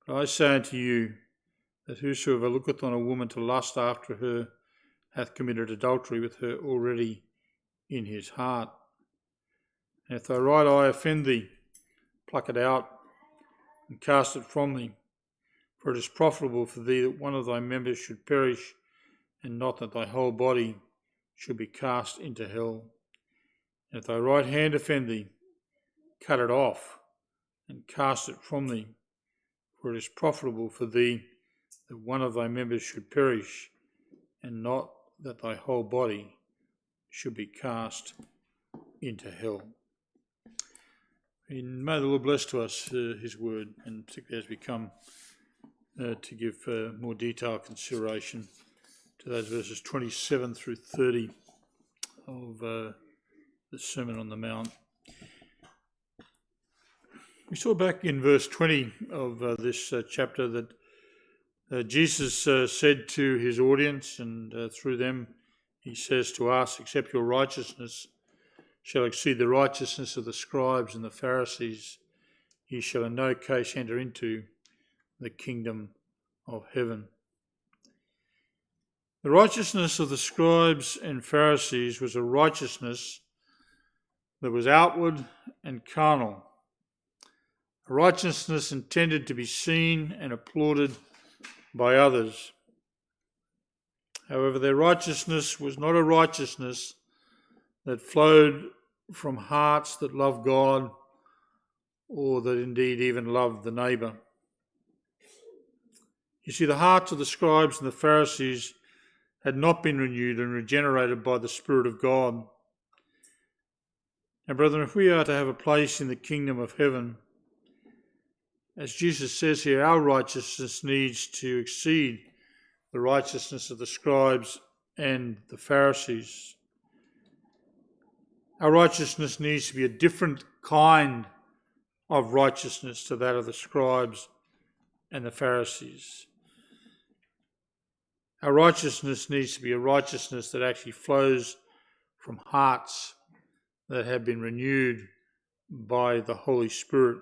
But I say unto you, that whosoever looketh on a woman to lust after her hath committed adultery with her already in his heart. And if thy right eye offend thee, pluck it out and cast it from thee. For it is profitable for thee that one of thy members should perish, and not that thy whole body should be cast into hell. And if thy right hand offend thee, cut it off and cast it from thee. For it is profitable for thee that one of thy members should perish, and not that thy whole body should be cast into hell. And may the Lord bless to us his word, and particularly as we come to give more detailed consideration to those verses 27 through 30 of the Sermon on the Mount. We saw back in verse 20 of this chapter that Jesus said to his audience, and through them he says to us, except your righteousness shall exceed the righteousness of the scribes and the Pharisees, ye shall in no case enter into the kingdom of heaven. The righteousness of the scribes and Pharisees was a righteousness that was outward and carnal, a righteousness intended to be seen and applauded by others. However, their righteousness was not a righteousness that flowed from hearts that love God, or that indeed even loved the neighbour. You see, the hearts of the scribes and the Pharisees had not been renewed and regenerated by the Spirit of God. Now, brethren, if we are to have a place in the kingdom of heaven, as Jesus says here, our righteousness needs to exceed the righteousness of the scribes and the Pharisees. Our righteousness needs to be a different kind of righteousness to that of the scribes and the Pharisees. Our righteousness needs to be a righteousness that actually flows from hearts that have been renewed by the Holy Spirit.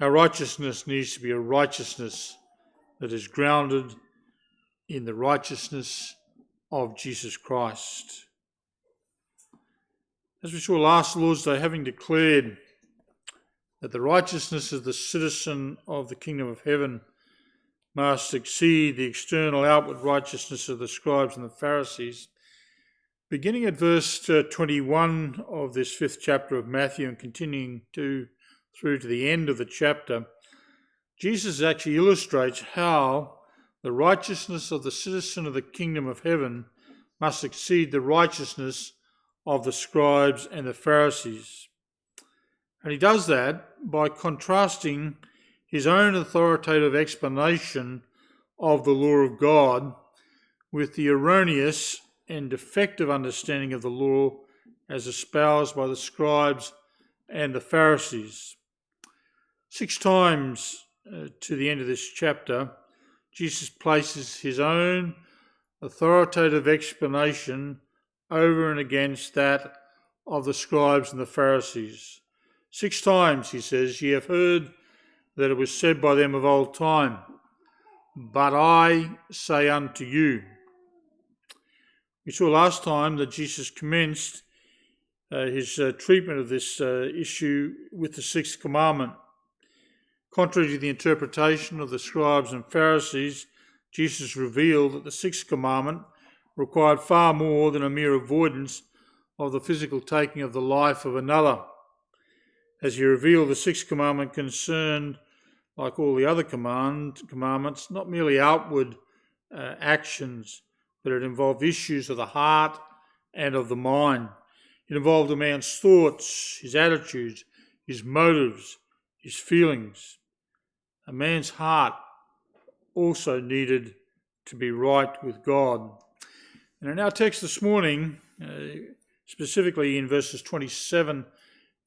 Our righteousness needs to be a righteousness that is grounded in the righteousness of Jesus Christ. As we saw last Lord's Day, having declared that the righteousness of the citizen of the kingdom of heaven must exceed the external outward righteousness of the scribes and the Pharisees, beginning at verse 21 of this 5th chapter of Matthew and continuing through to the end of the chapter, Jesus actually illustrates how the righteousness of the citizen of the kingdom of heaven must exceed the righteousness of the scribes and the Pharisees. And he does that by contrasting his own authoritative explanation of the law of God with the erroneous and defective understanding of the law as espoused by the scribes and the Pharisees. 6 times to the end of this chapter, Jesus places his own authoritative explanation over and against that of the scribes and the Pharisees. 6 times he says, ye have heard that it was said by them of old time, but I say unto you. We saw last time that Jesus commenced his treatment of this issue with the 6th commandment. Contrary to the interpretation of the scribes and Pharisees, Jesus revealed that the 6th commandment required far more than a mere avoidance of the physical taking of the life of another. As he revealed, the 6th commandment concerned, like all the other commandments, not merely outward actions, but it involved issues of the heart and of the mind. It involved a man's thoughts, his attitudes, his motives, his feelings. A man's heart also needed to be right with God. And in our text this morning, specifically in verses 27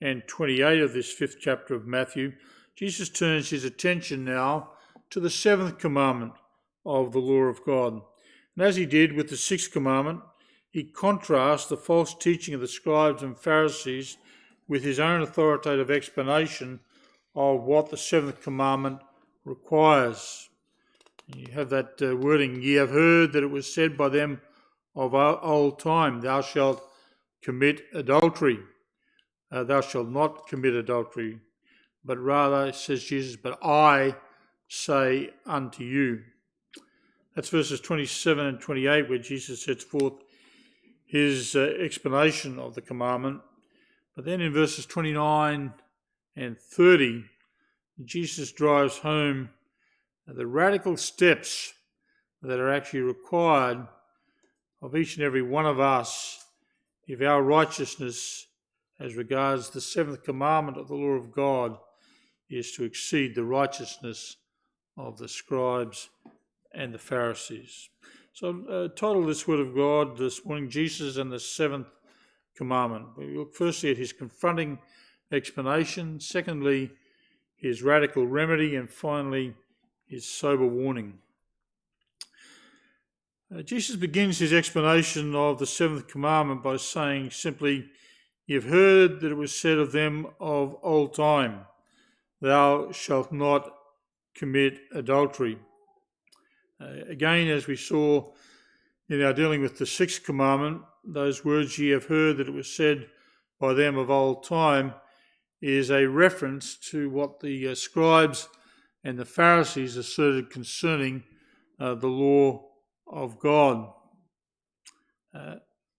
and 28 of this 5th chapter of Matthew, Jesus turns his attention now to the 7th commandment of the law of God. And as he did with the 6th commandment, he contrasts the false teaching of the scribes and Pharisees with his own authoritative explanation of what the 7th commandment requires. You have that wording, ye have heard that it was said by them of old time, thou shalt commit adultery. Thou shalt not commit adultery. But rather, says Jesus, but I say unto you. That's verses 27 and 28 where Jesus sets forth his explanation of the commandment. But then in verses 29 and 30, Jesus drives home the radical steps that are actually required of each and every one of us if our righteousness as regards the seventh commandment of the law of God is to exceed the righteousness of the scribes and the Pharisees. So title this Word of God this morning, Jesus and the Seventh Commandment. We look firstly at his confronting explanation, secondly his radical remedy, and finally his sober warning. Jesus begins his explanation of the seventh commandment by saying simply, you've heard that it was said of them of old time, thou shalt not commit adultery. Again, as we saw in our dealing with the sixth commandment, those words ye have heard that it was said by them of old time is a reference to what the scribes and the Pharisees asserted concerning the law of God.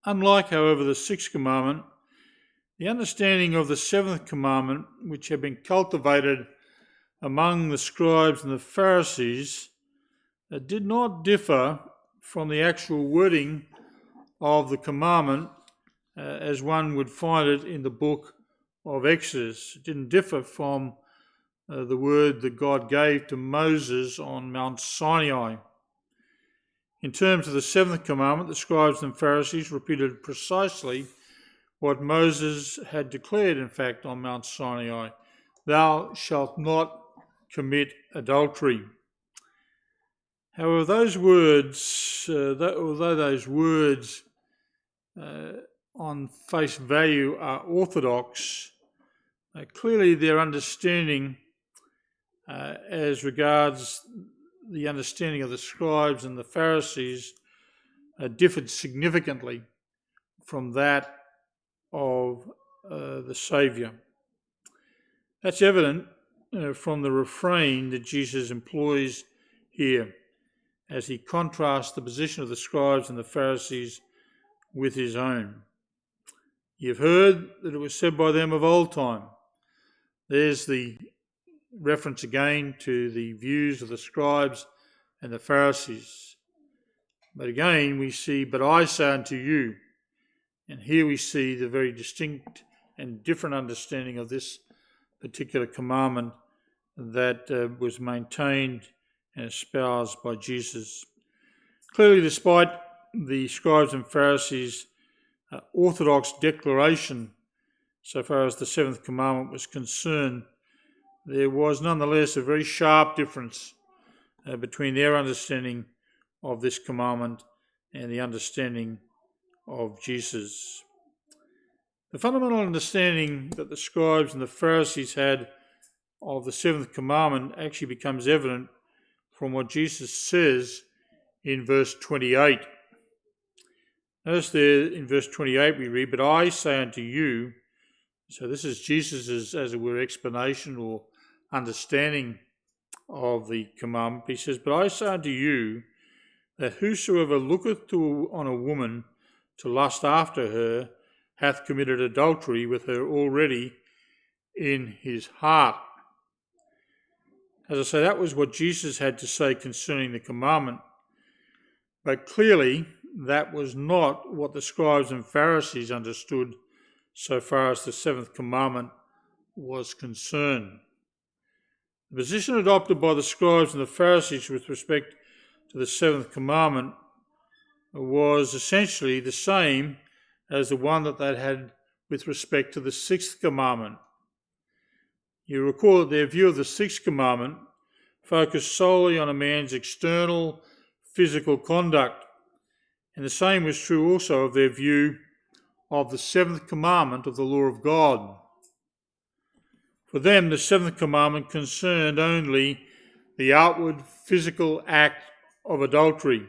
Unlike, however, the sixth commandment, the understanding of the seventh commandment, which had been cultivated among the scribes and the Pharisees, did not differ from the actual wording of the commandment as one would find it in the book of Exodus. It didn't differ from the word that God gave to Moses on Mount Sinai. In terms of the seventh commandment, the scribes and Pharisees repeated precisely what Moses had declared, in fact, on Mount Sinai. Thou shalt not commit adultery. However, those words, although those words on face value are orthodox, clearly their understanding as regards the understanding of the scribes and the Pharisees differed significantly from that of the Saviour. That's evident from the refrain that Jesus employs here as he contrasts the position of the scribes and the Pharisees with his own. You've heard that it was said by them of old time. There's the reference again to the views of the scribes and the Pharisees. But again we see, but I say unto you, and here we see the very distinct and different understanding of this particular commandment that was maintained and espoused by Jesus. Clearly, despite the scribes and Pharisees' orthodox declaration so far as the seventh commandment was concerned, there was nonetheless a very sharp difference between their understanding of this commandment and the understanding of Jesus. The fundamental understanding that the scribes and the Pharisees had of the seventh commandment actually becomes evident from what Jesus says in verse 28. Notice there in verse 28 we read, but I say unto you, so this is Jesus' as it were explanation or understanding of the commandment. He says, but I say unto you that whosoever looketh on a woman to lust after her hath committed adultery with her already in his heart. As I say, that was what Jesus had to say concerning the commandment. But clearly, that was not what the scribes and Pharisees understood so far as the seventh commandment was concerned. The position adopted by the scribes and the Pharisees with respect to the seventh commandment was essentially the same as the one that they had with respect to the sixth commandment. You recall that their view of the sixth commandment focused solely on a man's external physical conduct, and the same was true also of their view of the seventh commandment of the law of God. For them, the seventh commandment concerned only the outward physical act of adultery.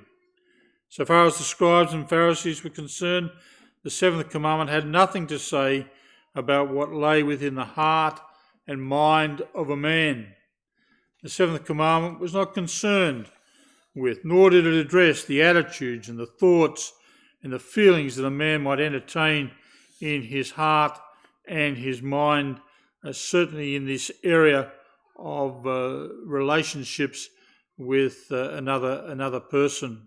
So far as the scribes and Pharisees were concerned, the seventh commandment had nothing to say about what lay within the heart and mind of a man. The seventh commandment was not concerned with, nor did it address the attitudes and the thoughts and the feelings that a man might entertain in his heart and his mind, certainly in this area of relationships with another person.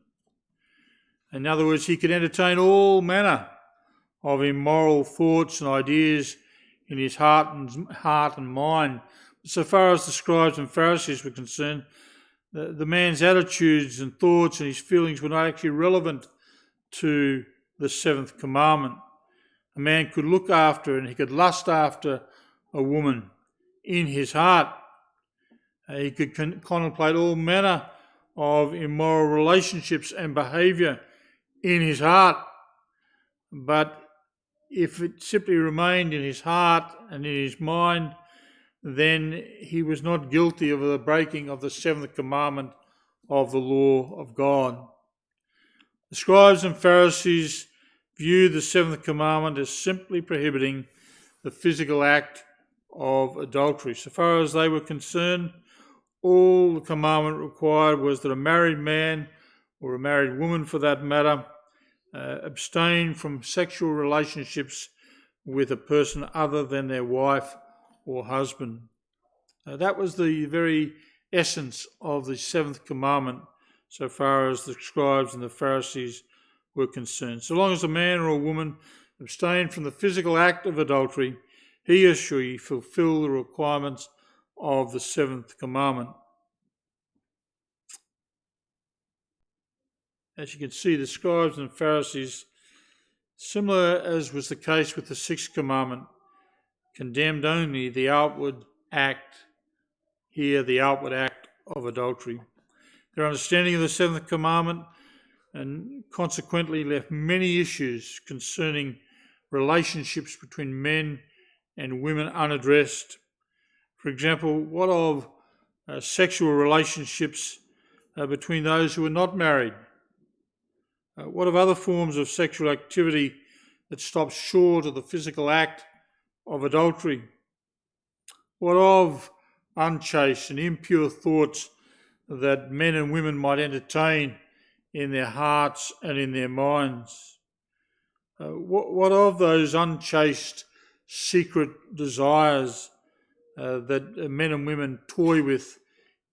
In other words, he could entertain all manner of immoral thoughts and ideas in his heart and mind. So far as the scribes and Pharisees were concerned, the man's attitudes and thoughts and his feelings were not actually relevant to the seventh commandment. A man could look after and he could lust after a woman in his heart. He could contemplate all manner of immoral relationships and behaviour in his heart. But if it simply remained in his heart and in his mind, then he was not guilty of the breaking of the seventh commandment of the law of God. The scribes and Pharisees viewed the seventh commandment as simply prohibiting the physical act of adultery. So far as they were concerned, all the commandment required was that a married man, or a married woman for that matter, abstain from sexual relationships with a person other than their wife or husband. That was the very essence of the seventh commandment so far as the scribes and the Pharisees were concerned. So long as a man or a woman abstained from the physical act of adultery, he or she fulfilled the requirements of the seventh commandment. As you can see, the scribes and Pharisees, similar as was the case with the sixth commandment, condemned only the outward act, here the outward act of adultery. Their understanding of the seventh commandment and consequently left many issues concerning relationships between men and women unaddressed. For example, what of sexual relationships between those who are not married? What of other forms of sexual activity that stop short of the physical act of adultery? What of unchaste and impure thoughts that men and women might entertain in their hearts and in their minds? What of those unchaste secret desires that men and women toy with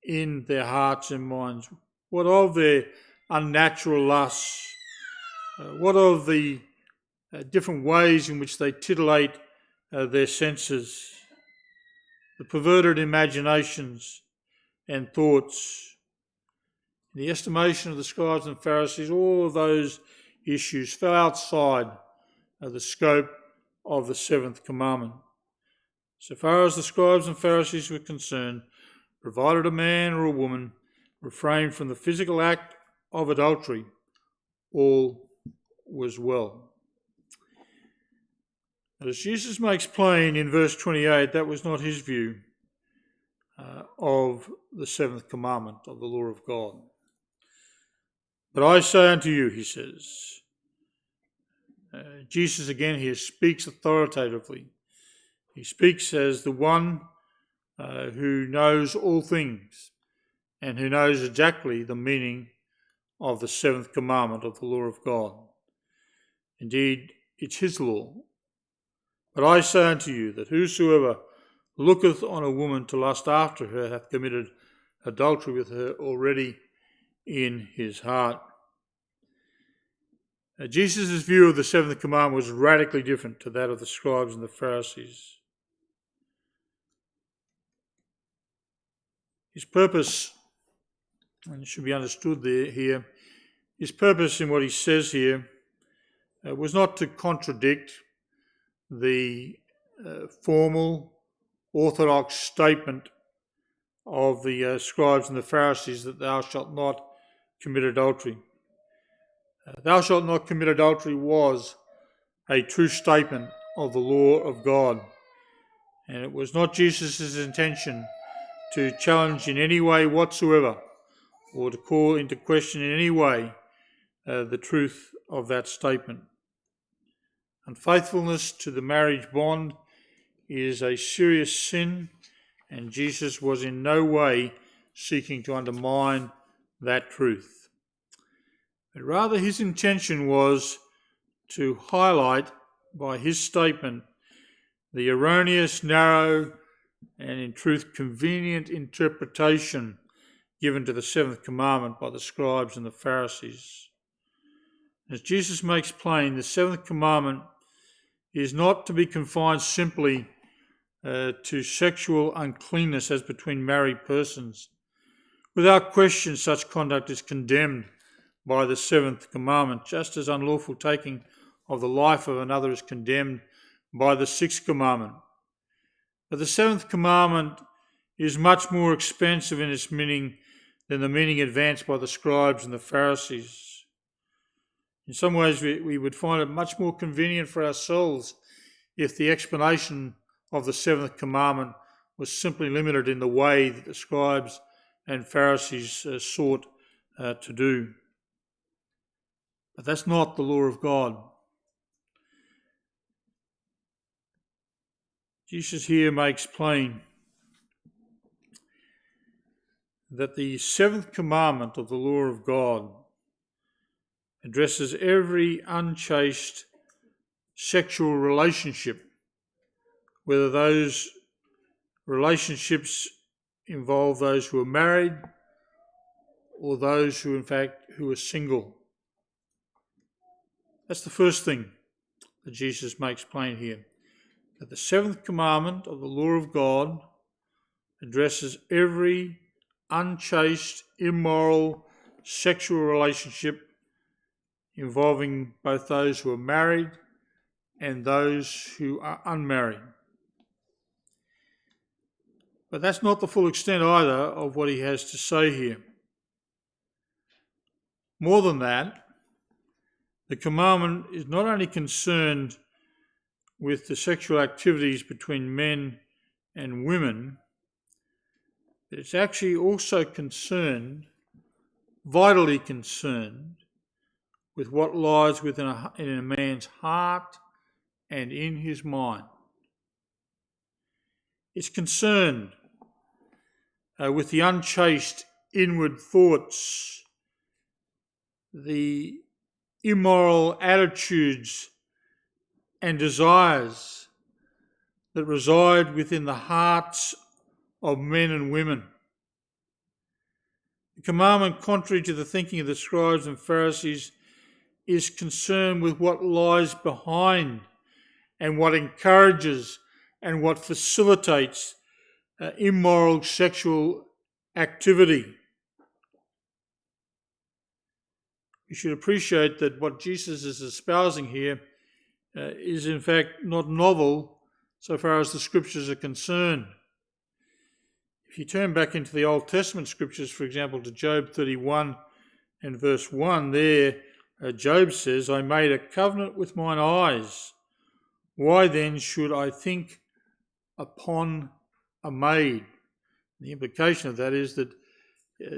in their hearts and minds? What of their unnatural lusts? What of the different ways in which they titillate their senses, the perverted imaginations and thoughts? In the estimation of the scribes and Pharisees, all of those issues fell outside the scope of the seventh commandment. So far as the scribes and Pharisees were concerned, provided a man or a woman refrained from the physical act of adultery, all was well. But as Jesus makes plain in verse 28, that was not his view of the seventh commandment of the law of God. But I say unto you, he says, Jesus again here speaks authoritatively. He speaks as the one who knows all things and who knows exactly the meaning of the seventh commandment of the law of God. Indeed, it's his law. But I say unto you that whosoever looketh on a woman to lust after her hath committed adultery with her already in his heart. Jesus' view of the seventh commandment was radically different to that of the scribes and the Pharisees. His purpose, and it should be understood here, his purpose in what he says here was not to contradict the formal orthodox statement of the scribes and the Pharisees that thou shalt not commit adultery. Thou shalt not commit adultery was a true statement of the law of God. And it was not Jesus' intention to challenge in any way whatsoever or to call into question in any way the truth of that statement. Unfaithfulness to the marriage bond is a serious sin, and Jesus was in no way seeking to undermine that truth. But rather his intention was to highlight by his statement the erroneous, narrow, and in truth convenient interpretation given to the seventh commandment by the scribes and the Pharisees. As Jesus makes plain, the seventh commandment is not to be confined simply to sexual uncleanness as between married persons. Without question, such conduct is condemned by the seventh commandment, just as unlawful taking of the life of another is condemned by the sixth commandment. But the seventh commandment is much more expansive in its meaning than the meaning advanced by the scribes and the Pharisees. In some ways, we would find it much more convenient for ourselves if the explanation of the seventh commandment was simply limited in the way that the scribes and Pharisees sought to do. But that's not the law of God. Jesus here makes plain that the seventh commandment of the law of God addresses every unchaste sexual relationship, whether those relationships involve those who are married or those who are single. That's the first thing that Jesus makes plain here, that the seventh commandment of the law of God addresses every unchaste, immoral, sexual relationship involving both those who are married and those who are unmarried. But that's not the full extent either of what he has to say here. More than that, the commandment is not only concerned with the sexual activities between men and women, but it's actually also vitally concerned, with what lies within a man's heart and in his mind. It's concerned with the unchaste inward thoughts, the immoral attitudes and desires that reside within the hearts of men and women. The commandment, contrary to the thinking of the scribes and Pharisees, is concerned with what lies behind and what encourages and what facilitates immoral sexual activity. You should appreciate that what Jesus is espousing here is in fact not novel so far as the scriptures are concerned. If you turn back into the Old Testament scriptures, for example, to Job 31 and verse 1, there Job says, "I made a covenant with mine eyes. Why then should I think upon a maid?" The implication of that is that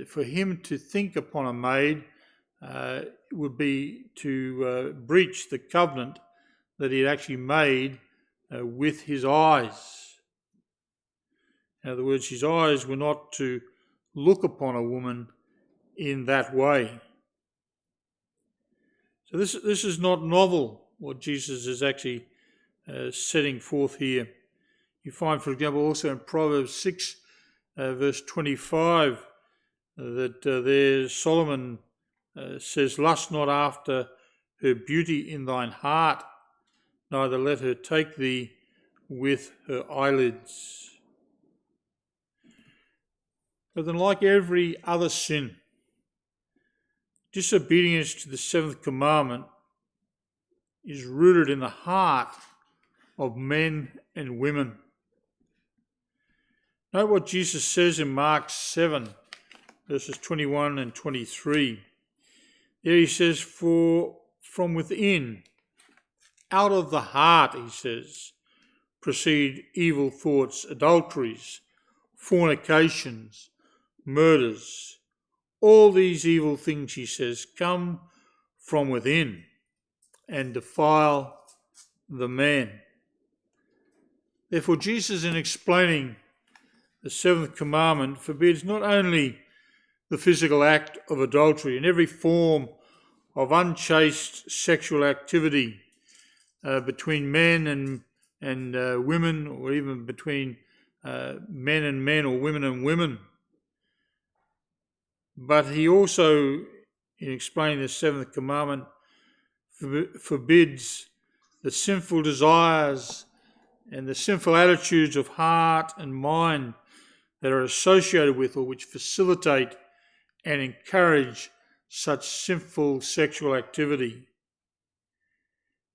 for him to think upon a maid would be to breach the covenant that he had actually made with his eyes. In other words, his eyes were not to look upon a woman in that way. So this is not novel, what Jesus is actually setting forth here. You find, for example, also in Proverbs 6, verse 25, that there Solomon says, "Lust not after her beauty in thine heart, neither let her take thee with her eyelids." But then, like every other sin, disobedience to the seventh commandment is rooted in the heart of men and women. Note what Jesus says in Mark 7, verses 21 and 23. There he says, "For from within, out of the heart," he says, "proceed evil thoughts, adulteries, fornications, murders. All these evil things, he says, come from within and defile the man. Therefore, Jesus, in explaining the seventh commandment, forbids not only the physical act of adultery and every form of unchaste sexual activity between men and women, or even between men and men or women and women. But he also, in explaining the seventh commandment, forbids the sinful desires and the sinful attitudes of heart and mind that are associated with or which facilitate and encourage such sinful sexual activity.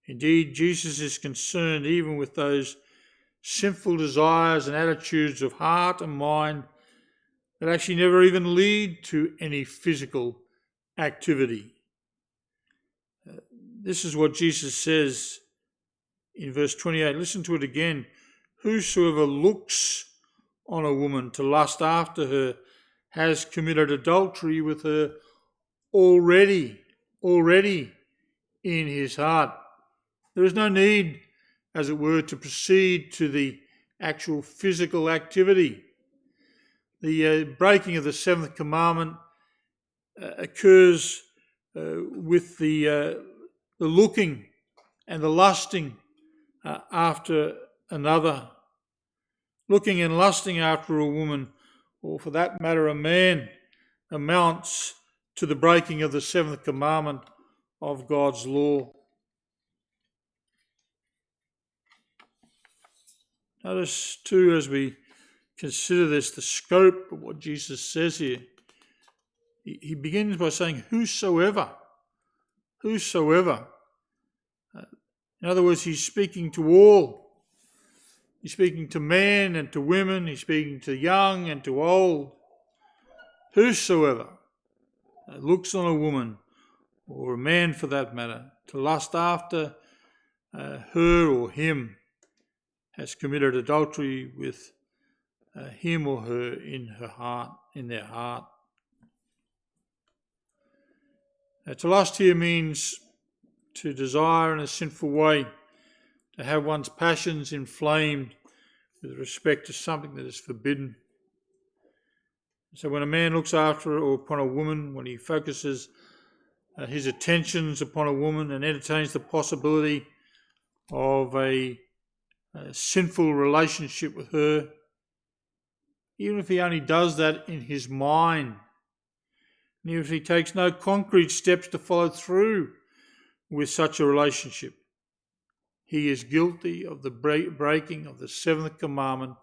Indeed, Jesus is concerned even with those sinful desires and attitudes of heart and mind that actually never even lead to any physical activity. This is what Jesus says in verse 28. Listen to it again. Whosoever looks on a woman to lust after her has committed adultery with her already in his heart. There is no need, as it were, to proceed to the actual physical activity. The breaking of the seventh commandment occurs with the looking and the lusting after another. Looking and lusting after a woman, or for that matter a man, amounts to the breaking of the seventh commandment of God's law. Notice too, as we consider this, the scope of what Jesus says here. He begins by saying, whosoever. Whosoever. In other words, he's speaking to all. He's speaking to men and to women. He's speaking to young and to old. Whosoever looks on a woman, or a man for that matter, to lust after her or him, has committed adultery with him or her in their heart. To lust here means to desire in a sinful way, to have one's passions inflamed with respect to something that is forbidden. So when a man looks after or upon a woman, when he focuses his attentions upon a woman and entertains the possibility of a sinful relationship with her, even if he only does that in his mind, and even if he takes no concrete steps to follow through with such a relationship, he is guilty of the breaking of the seventh commandment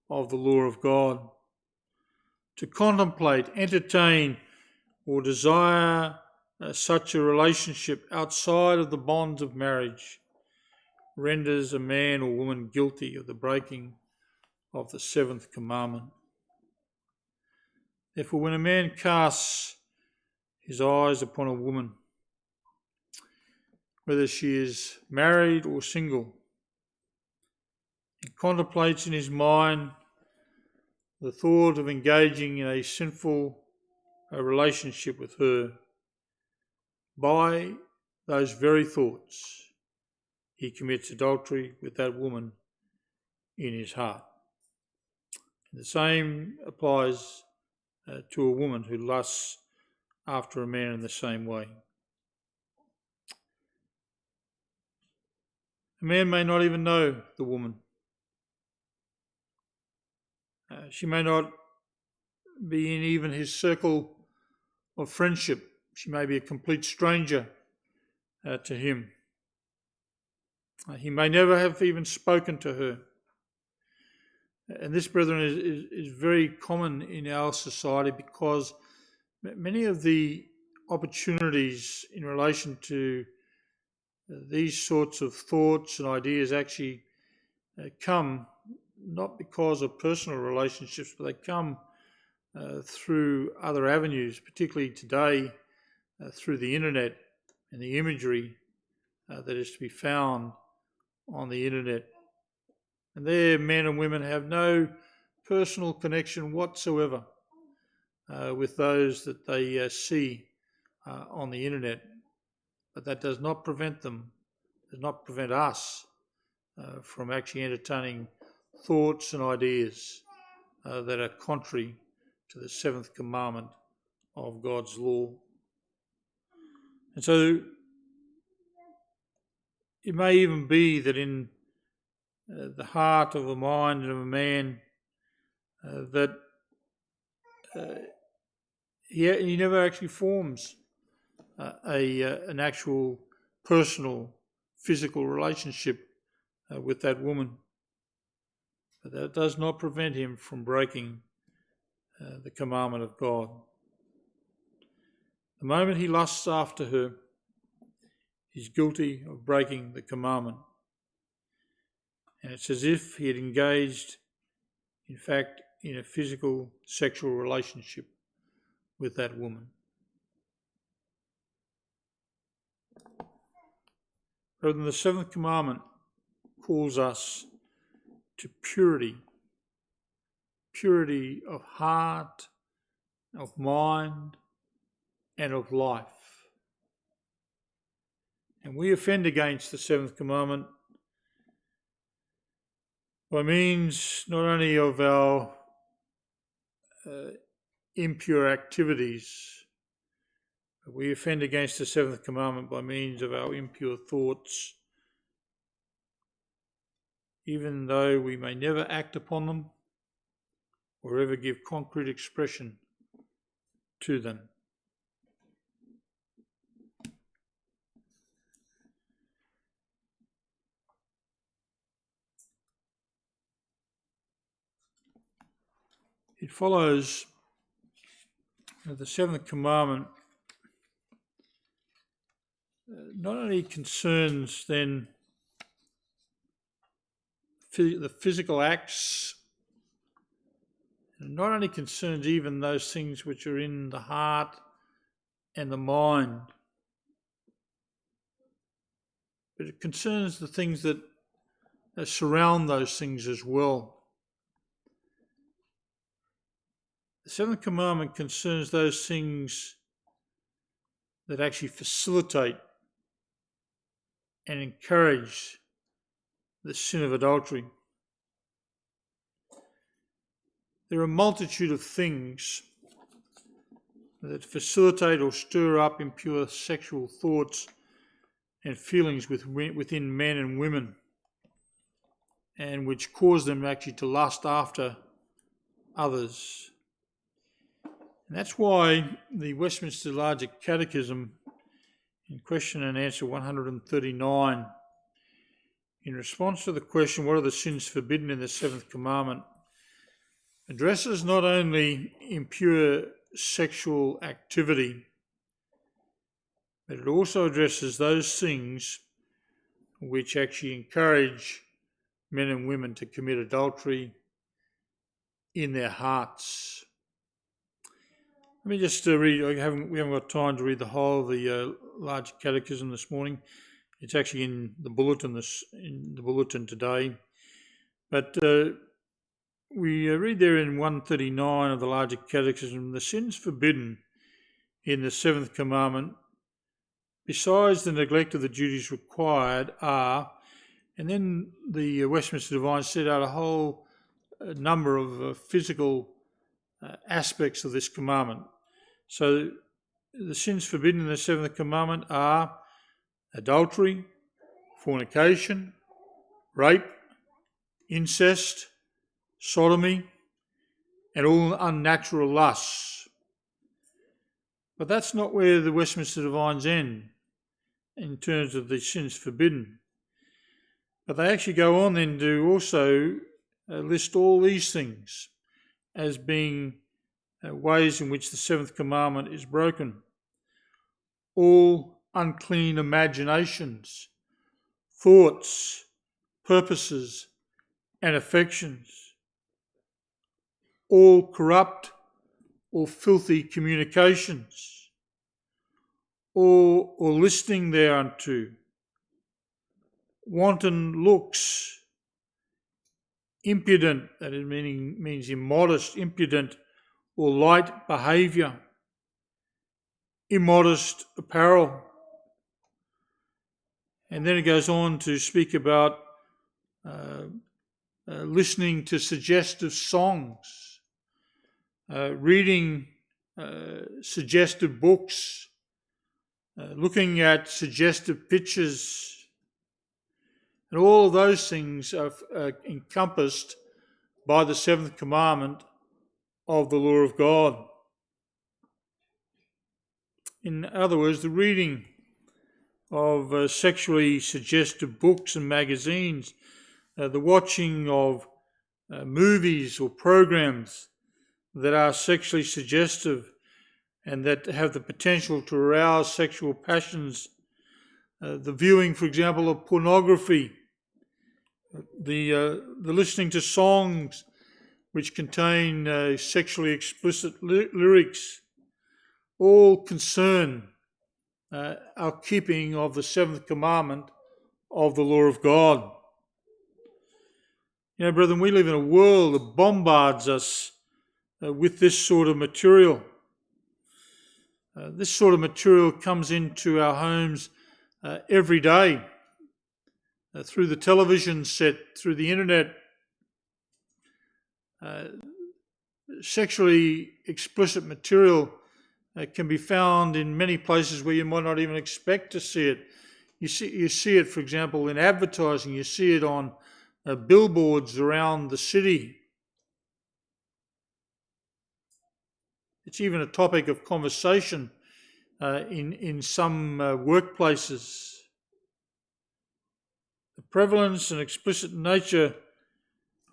of the law of God. To contemplate, entertain, or desire such a relationship outside of the bonds of marriage renders a man or woman guilty of the breaking of the seventh commandment. Therefore, when a man casts his eyes upon a woman, whether she is married or single, and contemplates in his mind the thought of engaging in a sinful relationship with her, by those very thoughts, he commits adultery with that woman in his heart. And the same applies to a woman who lusts after a man in the same way. A man may not even know the woman. She may not be in even his circle of friendship. She may be a complete stranger to him. He may never have even spoken to her. And this, brethren, is very common in our society, because many of the opportunities in relation to these sorts of thoughts and ideas actually come not because of personal relationships, but they come through other avenues, particularly today through the internet and the imagery that is to be found on the internet. And there, men and women have no personal connection whatsoever with those that they see on the internet. But that does not prevent us from actually entertaining thoughts and ideas that are contrary to the seventh commandment of God's law. And so it may even be that in the heart of the mind of a man that he never actually forms an actual personal physical relationship with that woman. But that does not prevent him from breaking the commandment of God. The moment he lusts after her, he's guilty of breaking the commandment. And it's as if he had engaged, in fact, in a physical sexual relationship with that woman. Brethren, the seventh commandment calls us to purity of heart, of mind, and of life. And we offend against the seventh commandment by means not only of our impure activities, but we offend against the seventh commandment by means of our impure thoughts, even though we may never act upon them or ever give concrete expression to them. It follows that the seventh commandment not only concerns then the physical acts, not only concerns even those things which are in the heart and the mind, but it concerns the things that surround those things as well. The seventh commandment concerns those things that actually facilitate and encourage the sin of adultery. There are a multitude of things that facilitate or stir up impure sexual thoughts and feelings within men and women, and which cause them actually to lust after others. And that's why the Westminster Larger Catechism, in question and answer 139, in response to the question, what are the sins forbidden in the seventh commandment, addresses not only impure sexual activity, but it also addresses those things which actually encourage men and women to commit adultery in their hearts. Let me just read. We haven't got time to read the whole of the Large Catechism this morning. It's actually in the bulletin today. But we read there in 139 of the Larger Catechism, the sins forbidden in the seventh commandment, besides the neglect of the duties required, are, and then the Westminster Divines set out a whole number of physical aspects of this commandment. So the sins forbidden in the seventh commandment are adultery, fornication, rape, incest, sodomy, and all unnatural lusts. But that's not where the Westminster Divines end in terms of the sins forbidden. But they actually go on then to also list all these things as being ways in which the seventh commandment is broken. All unclean imaginations, thoughts, purposes, and affections. All corrupt or filthy communications, or listening thereunto. Wanton looks, impudent, that is means immodest, impudent, or light behaviour, immodest apparel. And then it goes on to speak about listening to suggestive songs, reading suggestive books, looking at suggestive pictures. And all of those things are encompassed by the seventh commandment of the law of God. In other words, the reading of sexually suggestive books and magazines, the watching of movies or programs that are sexually suggestive and that have the potential to arouse sexual passions, the viewing, for example, of pornography, the listening to songs which contain sexually explicit lyrics, all concern our keeping of the seventh commandment of the law of God. You know, brethren, we live in a world that bombards us with this sort of material. This sort of material comes into our homes every day through the television set, through the internet. Sexually explicit material can be found in many places where you might not even expect to see it. You see it, for example, in advertising. You see it on billboards around the city. It's even a topic of conversation in some workplaces. The prevalence and explicit nature,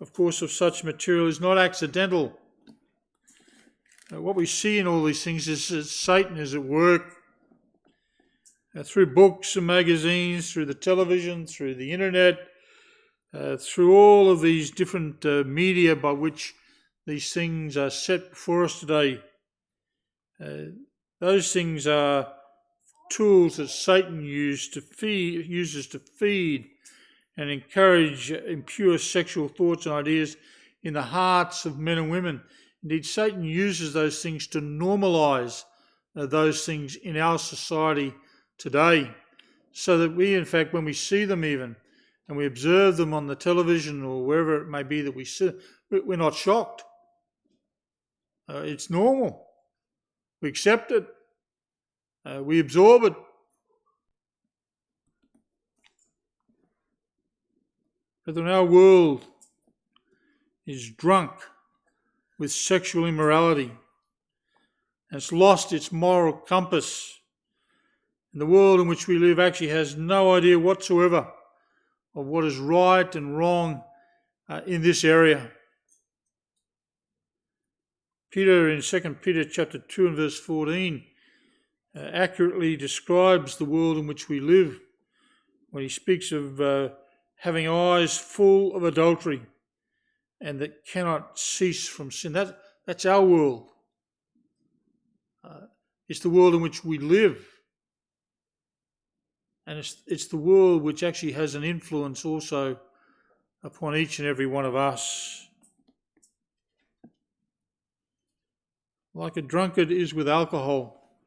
of course, of such material is not accidental. What we see in all these things is that Satan is at work through books and magazines, through the television, through the internet, through all of these different media by which these things are set before us today. Those things are tools that Satan uses to feed and encourage impure sexual thoughts and ideas in the hearts of men and women. Indeed, Satan uses those things to normalise those things in our society today, so that we, in fact, when we see them even, and we observe them on the television or wherever it may be that we see, we're not shocked. It's normal. We accept it. We absorb it. But then our world is drunk with sexual immorality. And it's lost its moral compass. And the world in which we live actually has no idea whatsoever of what is right and wrong in this area. Peter, in 2 Peter chapter 2 and verse 14, accurately describes the world in which we live when he speaks of having eyes full of adultery and that cannot cease from sin. That's our world. It's the world in which we live. And it's the world which actually has an influence also upon each and every one of us. Like a drunkard is with alcohol,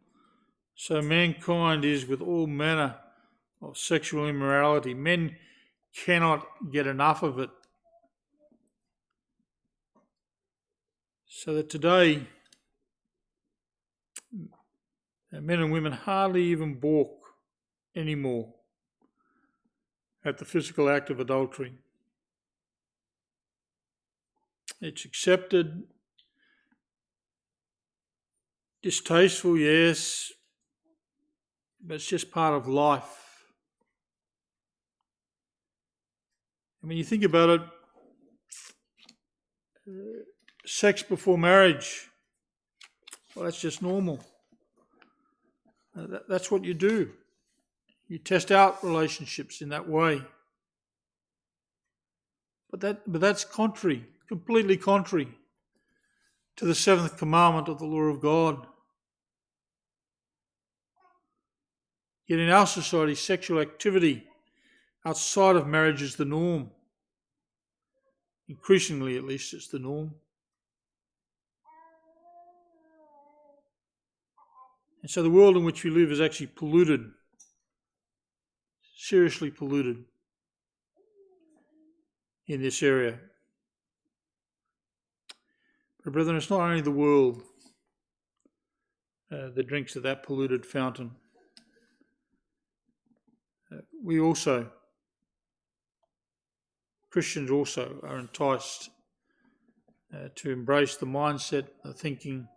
so mankind is with all manner of sexual immorality. Men cannot get enough of it. So that today, men and women hardly even balk anymore at the physical act of adultery. It's accepted, distasteful, yes, but it's just part of life. I mean, you think about it, sex before marriage, well, that's just normal. That's what you do. You test out relationships in that way. But that's contrary, completely contrary to the seventh commandment of the law of God. Yet in our society, sexual activity outside of marriage is the norm. Increasingly, at least, it's the norm. And so the world in which we live is actually polluted, seriously polluted in this area. But brethren, it's not only the world that drinks at that polluted fountain. We also, Christians also, are enticed to embrace the mindset, the thinking,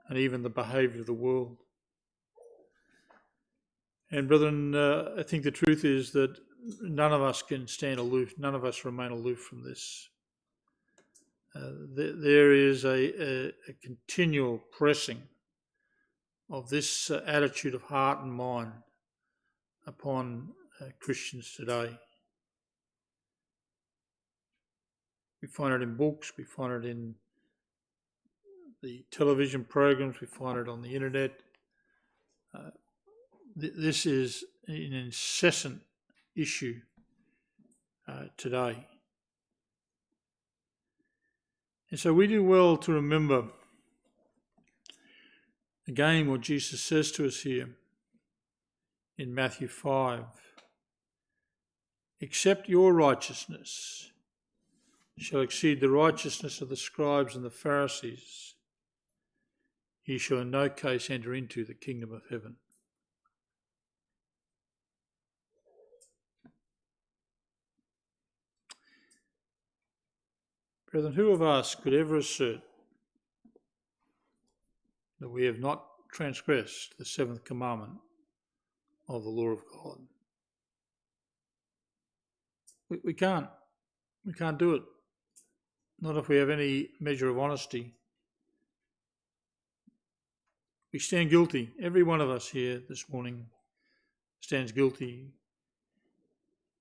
and even the behaviour of the world. And brethren, I think the truth is that none of us can stand aloof, none of us remain aloof from this. There is a continual pressing of this attitude of heart and mind upon Christians today. We find it in books, we find it in the television programs, we find it on the internet. This is an incessant issue today. And so we do well to remember again what Jesus says to us here in Matthew 5. Except your righteousness shall exceed the righteousness of the scribes and the Pharisees, ye shall in no case enter into the kingdom of heaven. Brethren, who of us could ever assert that we have not transgressed the seventh commandment of the law of God? We can't. We can't do it. Not if we have any measure of honesty. We stand guilty. Every one of us here this morning stands guilty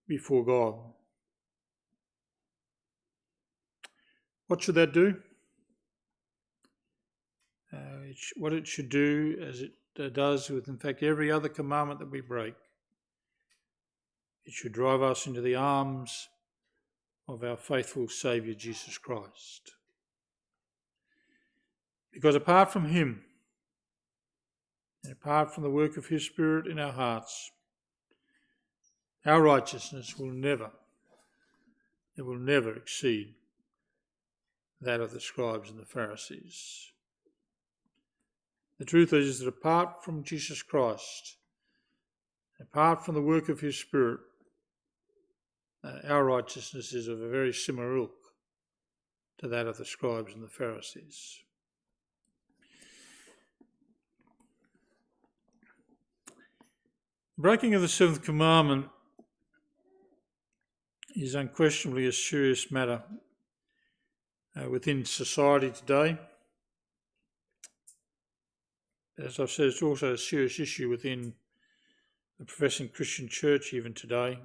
before God. What should that do? What it should do, as it does with, in fact, every other commandment that we break, it should drive us into the arms of our faithful Saviour, Jesus Christ. Because apart from him, and apart from the work of his Spirit in our hearts, our righteousness will never exceed that of the scribes and the Pharisees. The truth is that apart from Jesus Christ, apart from the work of his Spirit, our righteousness is of a very similar ilk to that of the scribes and the Pharisees. Breaking of the seventh commandment is unquestionably a serious matter within society today. As I've said, it's also a serious issue within the professing Christian church even today.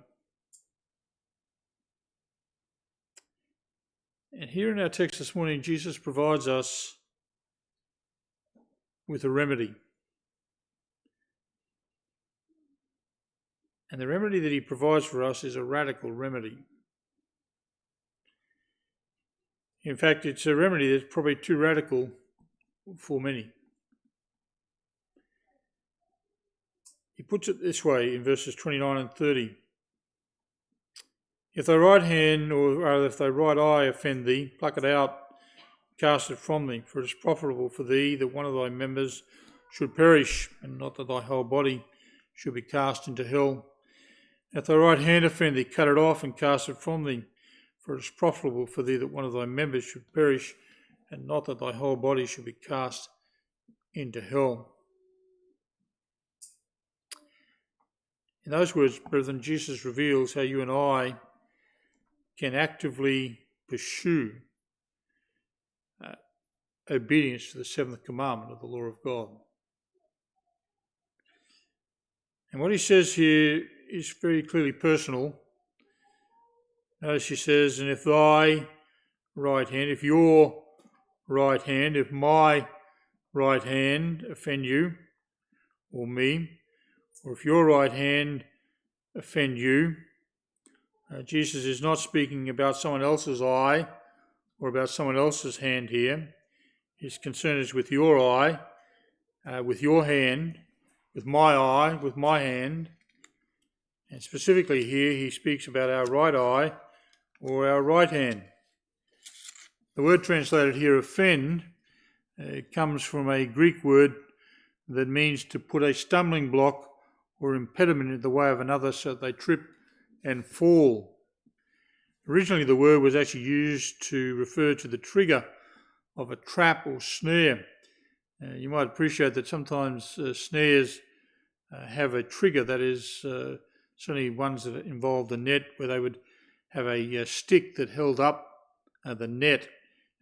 And here in our text this morning, Jesus provides us with a remedy. And the remedy that he provides for us is a radical remedy. In fact, it's a remedy that's probably too radical for many. He puts it this way in verses 29 and 30. If thy right hand, or rather if thy right eye offend thee, pluck it out, cast it from thee, for it is profitable for thee that one of thy members should perish, and not that thy whole body should be cast into hell. If thy right hand offend thee, cut it off and cast it from thee, for it is profitable for thee that one of thy members should perish, and not that thy whole body should be cast into hell. In those words, brethren, Jesus reveals how you and I can actively pursue obedience to the seventh commandment of the law of God. And what he says here is very clearly personal. Notice he says, and if thy right hand, if your right hand, if my right hand offend you, or me, or if your right hand offend you, Jesus is not speaking about someone else's eye or about someone else's hand here. His concern is with your eye, with your hand, with my eye, with my hand. And specifically here, he speaks about our right eye or our right hand. The word translated here, offend, comes from a Greek word that means to put a stumbling block or impediment in the way of another so that they trip and fall. Originally, the word was actually used to refer to the trigger of a trap or snare. You might appreciate that sometimes snares have a trigger, that is certainly ones that involved a net, where they would have a stick that held up the net,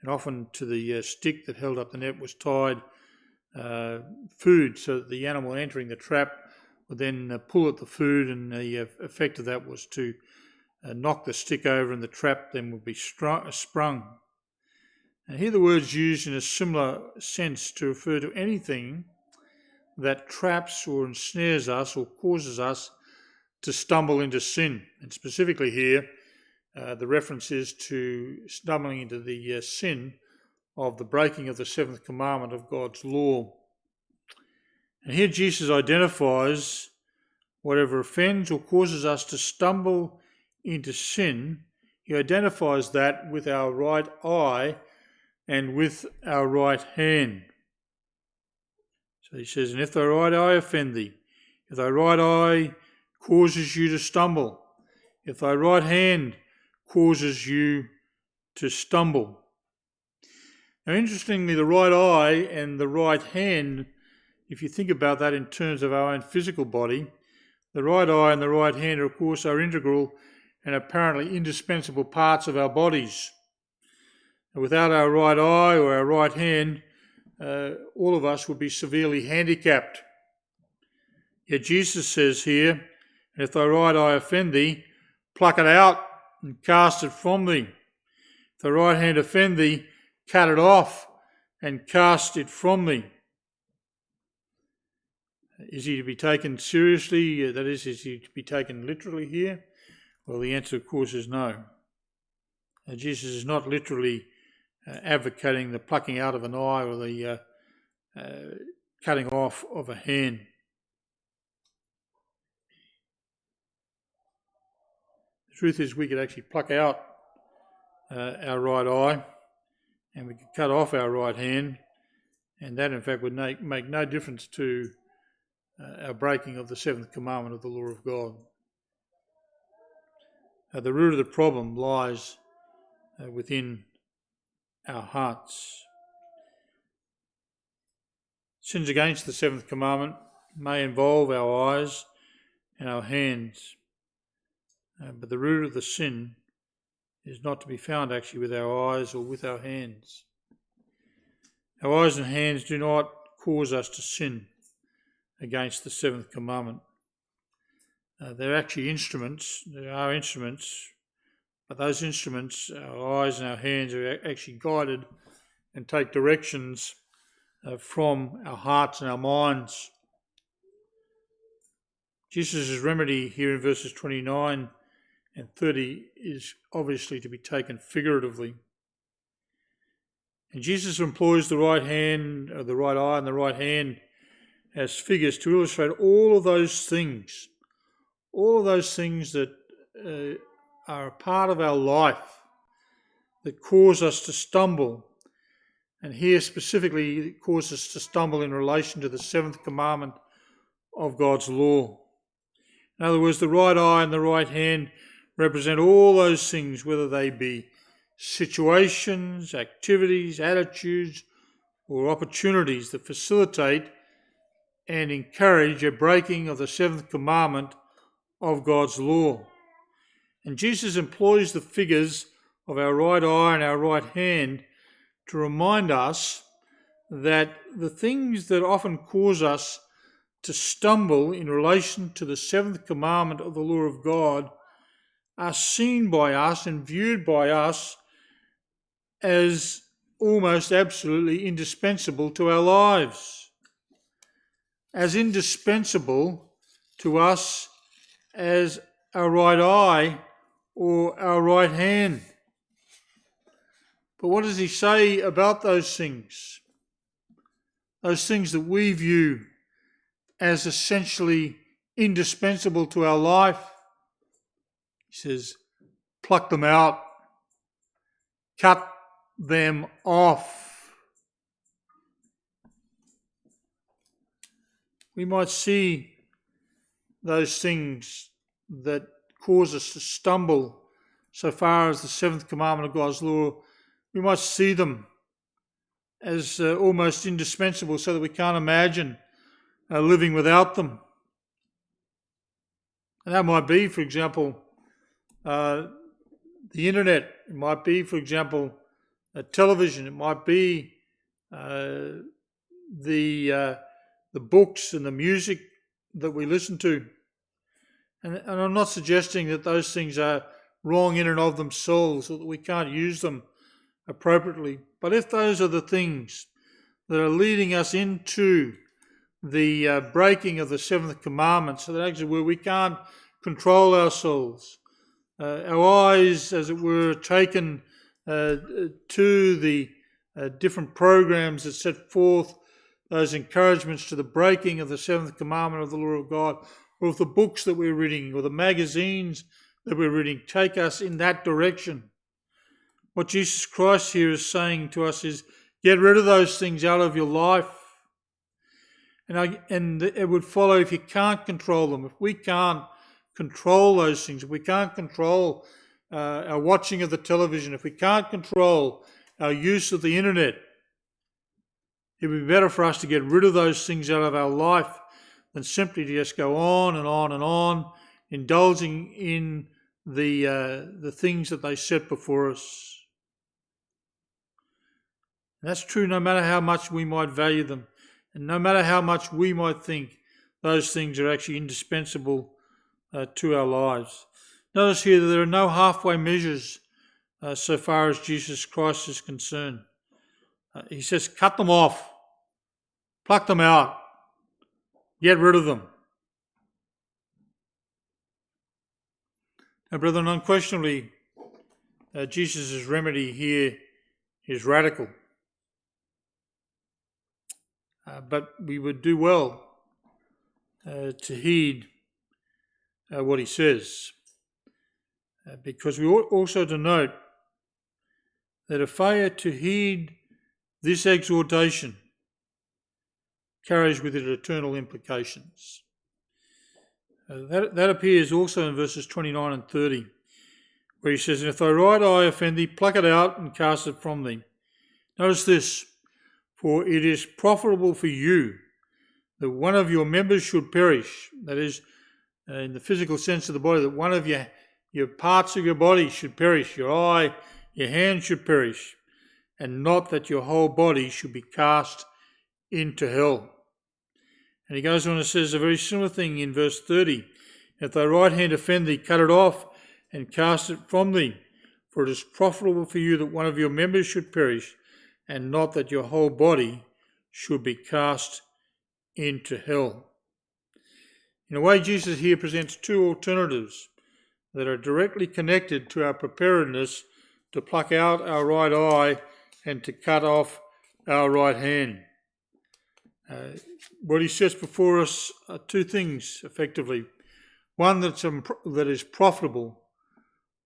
and often to the stick that held up the net was tied food, so that the animal entering the trap would then pull at the food, and the effect of that was to knock the stick over, and the trap then would be sprung. And here the word's used in a similar sense to refer to anything that traps or ensnares us or causes us to stumble into sin. And specifically here, the reference is to stumbling into the sin of the breaking of the seventh commandment of God's law. And here Jesus identifies whatever offends or causes us to stumble into sin. He identifies that with our right eye and with our right hand. So he says, and if thy right eye offend thee, if thy right eye causes you to stumble, if thy right hand causes you to stumble. Now, interestingly, the right eye and the right hand, if you think about that in terms of our own physical body, the right eye and the right hand, of course, are integral and apparently indispensable parts of our bodies. Without our right eye or our right hand, all of us would be severely handicapped. Yet Jesus says here, and if thy right eye offend thee, pluck it out and cast it from thee. If thy right hand offend thee, cut it off and cast it from thee. Is he to be taken seriously? That is he to be taken literally here? Well, the answer, of course, is no. Jesus is not literally advocating the plucking out of an eye or the cutting off of a hand. The truth is we could actually pluck out our right eye and we could cut off our right hand, and that in fact would make no difference to our breaking of the seventh commandment of the law of God. The root of the problem lies within our hearts. Sins against the seventh commandment may involve our eyes and our hands, but the root of the sin is not to be found actually with our eyes or with our hands. Our eyes and hands do not cause us to sin against the seventh commandment. They're actually instruments. They are instruments, but those instruments, our eyes and our hands, are actually guided and take directions from our hearts and our minds. Jesus' remedy here in verses 29 and 30 is obviously to be taken figuratively. And Jesus employs the right hand, or the right eye and the right hand as figures to illustrate all of those things that are a part of our life that cause us to stumble. And here specifically, it causes us to stumble in relation to the seventh commandment of God's law. In other words, the right eye and the right hand represent all those things, whether they be situations, activities, attitudes, or opportunities that facilitate and encourage a breaking of the seventh commandment of God's law. And Jesus employs the figures of our right eye and our right hand to remind us that the things that often cause us to stumble in relation to the seventh commandment of the law of God are seen by us and viewed by us as almost absolutely indispensable to our lives, as indispensable to us as our right eye or our right hand. But what does he say about those things? Those things that we view as essentially indispensable to our life. He says, pluck them out, cut them off. We might see those things that cause us to stumble so far as the seventh commandment of God's law. We might see them as almost indispensable, so that we can't imagine living without them. And that might be, for example, the internet. It might be, for example, television. It might be the books and the music that we listen to. And I'm not suggesting that those things are wrong in and of themselves, or that we can't use them appropriately. But if those are the things that are leading us into the breaking of the seventh commandment, so that actually where we can't control ourselves, our eyes, as it were, are taken to the different programs that set forth those encouragements to the breaking of the seventh commandment of the law of God, or if the books that we're reading or the magazines that we're reading take us in that direction. What Jesus Christ here is saying to us is, get rid of those things out of your life. And it would follow, if you can't control them, if we can't control those things, if we can't control our watching of the television, if we can't control our use of the internet, it would be better for us to get rid of those things out of our life than simply to just go on and on and on, indulging in the things that they set before us. And that's true no matter how much we might value them, and no matter how much we might think those things are actually indispensable to our lives. Notice here that there are no halfway measures so far as Jesus Christ is concerned. He says, cut them off, pluck them out, get rid of them. Now, brethren, unquestionably, Jesus' remedy here is radical. But we would do well to heed what he says, because we ought also to note that a failure to heed this exhortation carries with it eternal implications. That appears also in verses 29 and 30, where he says, and if thy right eye offend thee, pluck it out and cast it from thee. Notice this, for it is profitable for you that one of your members should perish, that is, in the physical sense of the body, that one of your parts of your body should perish, your eye, your hand should perish, and not that your whole body should be cast into hell. And he goes on and says a very similar thing in verse 30. If thy right hand offend thee, cut it off and cast it from thee, for it is profitable for you that one of your members should perish, and not that your whole body should be cast into hell. In a way, Jesus here presents two alternatives that are directly connected to our preparedness to pluck out our right eye and to cut off our right hand. What he sets before us are two things, effectively. One that is profitable,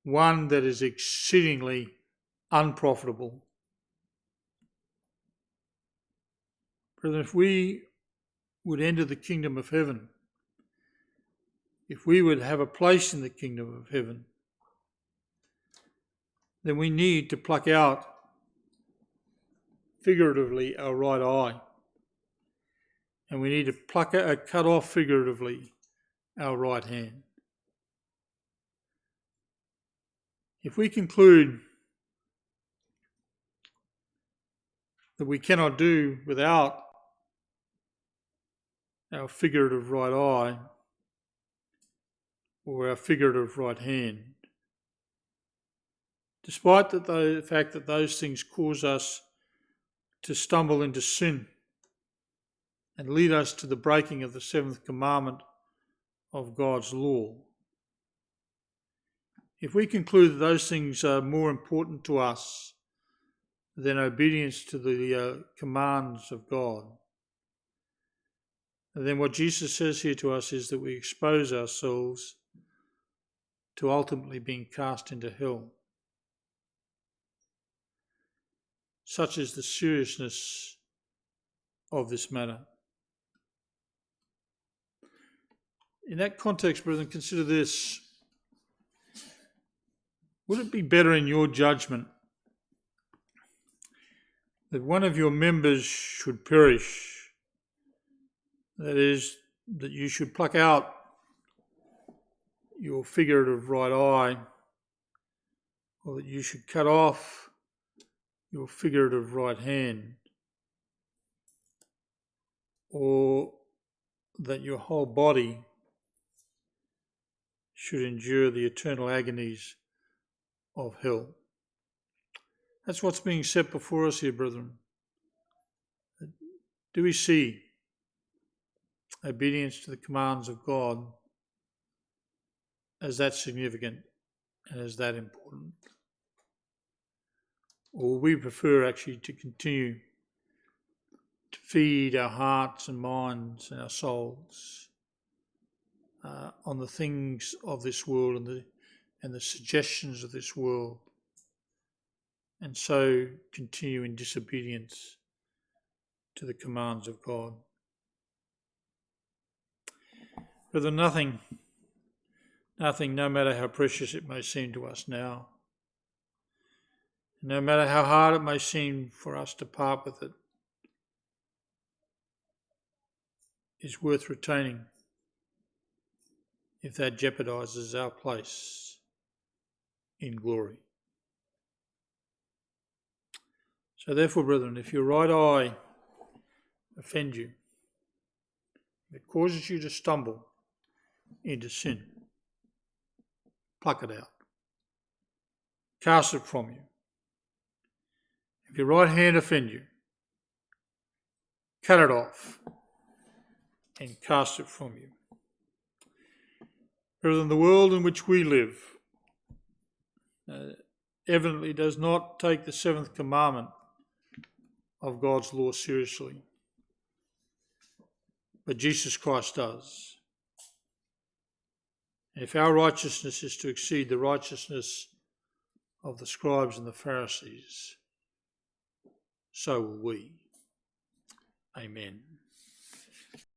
one that is exceedingly unprofitable. Brethren, if we would enter the kingdom of heaven, if we would have a place in the kingdom of heaven, then we need to pluck out, figuratively, our right eye. And we need to cut off, figuratively, our right hand. If we conclude that we cannot do without our figurative right eye or our figurative right hand, despite the fact that those things cause us to stumble into sin and lead us to the breaking of the seventh commandment of God's law, if we conclude that those things are more important to us than obedience to the commands of God, then what Jesus says here to us is that we expose ourselves to ultimately being cast into hell. Such is the seriousness of this matter. In that context, brethren, consider this. Would it be better in your judgment that one of your members should perish? That is, that you should pluck out your figurative right eye, or that you should cut off your figurative right hand, or that your whole body should endure the eternal agonies of hell? That's what's being set before us here, brethren. Do we see obedience to the commands of God as that significant and as that important? Or we prefer actually to continue to feed our hearts and minds and our souls on the things of this world and the suggestions of this world, and so continue in disobedience to the commands of God? Brethren, nothing, no matter how precious it may seem to us now, no matter how hard it may seem for us to part with it, is worth retaining if that jeopardises our place in glory. So therefore, brethren, if your right eye offend you, if it causes you to stumble into sin, pluck it out. Cast it from you. If your right hand offend you, cut it off and cast it from you. Brethren, the world in which we live evidently does not take the seventh commandment of God's law seriously, but Jesus Christ does. And if our righteousness is to exceed the righteousness of the scribes and the Pharisees, so will we. Amen.